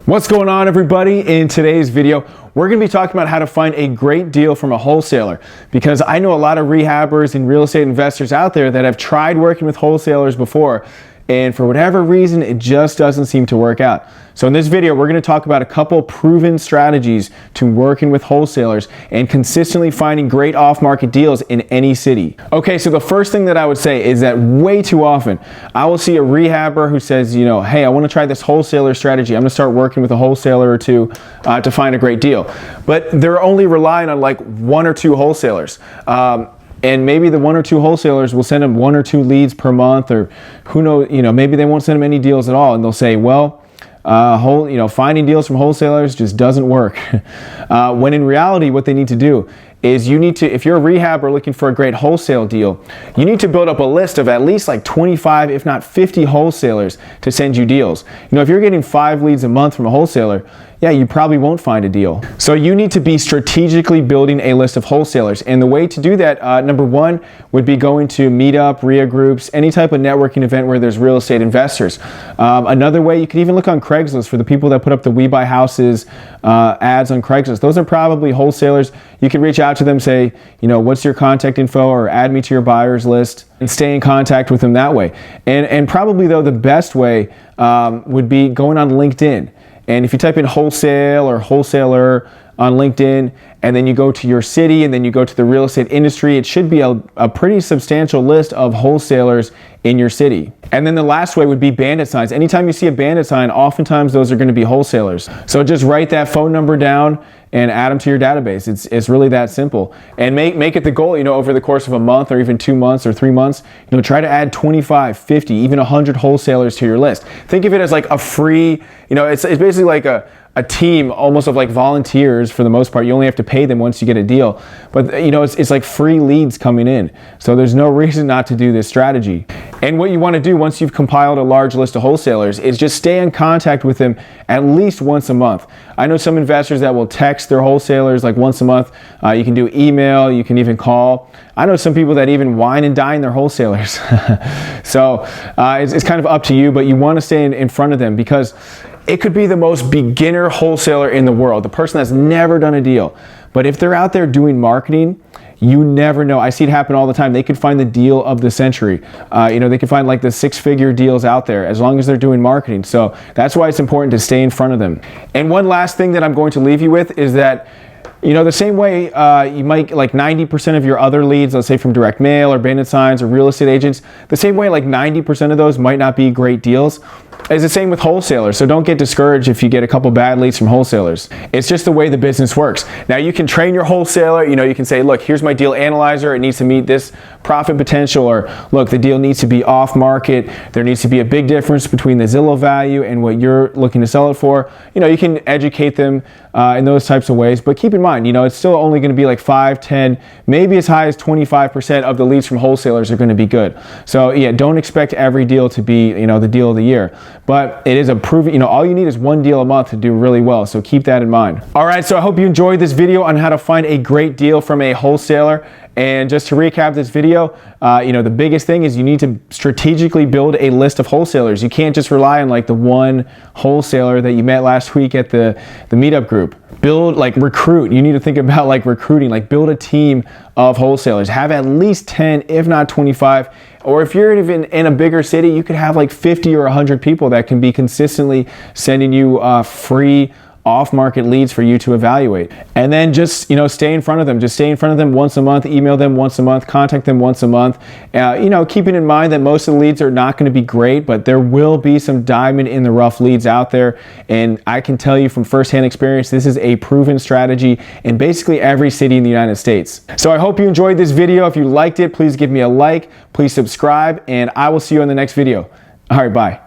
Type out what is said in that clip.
What's going on, everybody? In today's video, we're going to be talking about how to find a great deal from a wholesaler, because I know a lot of rehabbers and real estate investors out there that have tried working with wholesalers before, and for whatever reason, it just doesn't seem to work out. So in this video, we're going to talk about a couple proven strategies to working with wholesalers and consistently finding great off-market deals in any city. Okay, so the first thing that I would say is that way too often, I will see a rehabber who says, hey, I want to try this wholesaler strategy. I'm going to start working with a wholesaler or two to find a great deal. But they're only relying on like one or two wholesalers. And maybe the one or two wholesalers will send them one or two leads per month, or who knows, maybe they won't send them any deals at all. And they'll say, well, finding deals from wholesalers just doesn't work. When in reality, what they need to do is if you're a rehabber looking for a great wholesale deal, you need to build up a list of at least like 25, if not 50 wholesalers to send you deals. If you're getting 5 leads a month from a wholesaler, yeah, you probably won't find a deal. So you need to be strategically building a list of wholesalers. And the way to do that, number one, would be going to meetup, RIA groups, any type of networking event where there's real estate investors. Another way, you could even look on Craigslist for the people that put up the We Buy Houses ads on Craigslist. Those are probably wholesalers. You can reach out to them, say, what's your contact info, or add me to your buyers list, and stay in contact with them that way. And probably though, the best way would be going on LinkedIn. And if you type in wholesale or wholesaler on LinkedIn, and then you go to your city, and then you go to the real estate industry, it should be a pretty substantial list of wholesalers in your city. And then the last way would be bandit signs. Anytime you see a bandit sign, oftentimes those are going to be wholesalers. So just write that phone number down and add them to your database. It's really that simple. And make it the goal, over the course of a month, or even 2 months or 3 months, try to add 25, 50, even 100 wholesalers to your list. Think of it as like a free, it's basically like a team almost of like volunteers for the most part. You only have to pay them once you get a deal. But it's like free leads coming in. So there's no reason not to do this strategy. And what you want to do once you've compiled a large list of wholesalers is just stay in contact with them at least once a month. I know some investors that will text their wholesalers like once a month. You can do email, you can even call. I know some people that even wine and dine their wholesalers. So it's kind of up to you, but you want to stay in front of them, because it could be the most beginner wholesaler in the world, the person that's never done a deal. But if they're out there doing marketing, you never know. I see it happen all the time. They could find the deal of the century. They could find like the 6-figure deals out there as long as they're doing marketing. So that's why it's important to stay in front of them. And one last thing that I'm going to leave you with is that the same way you might, like 90% of your other leads, let's say from direct mail or bandit signs or real estate agents, the same way like 90% of those might not be great deals, is the same with wholesalers. So don't get discouraged if you get a couple bad leads from wholesalers. It's just the way the business works. Now you can train your wholesaler, you can say, look, here's my deal analyzer. It needs to meet this profit potential, or look, the deal needs to be off market. There needs to be a big difference between the Zillow value and what you're looking to sell it for. You can educate them in those types of ways, but keep in mind, it's still only going to be like 5, 10, maybe as high as 25% of the leads from wholesalers are going to be good. So yeah, don't expect every deal to be, the deal of the year. But it is a proven, all you need is one deal a month to do really well. So keep that in mind. All right, so I hope you enjoyed this video on how to find a great deal from a wholesaler. And just to recap this video, the biggest thing is you need to strategically build a list of wholesalers. You can't just rely on like the one wholesaler that you met last week at the meetup group. Recruit. You need to think about like recruiting, like build a team of wholesalers. Have at least 10, if not 25. Or if you're even in a bigger city, you could have like 50 or 100 people that can be consistently sending you free off-market leads for you to evaluate. And then just stay in front of them. Just stay in front of them once a month, email them once a month, contact them once a month. Keeping in mind that most of the leads are not going to be great, but there will be some diamond in the rough leads out there. And I can tell you from firsthand experience, this is a proven strategy in basically every city in the United States. So I hope you enjoyed this video. If you liked it, please give me a like, please subscribe, and I will see you in the next video. All right, bye.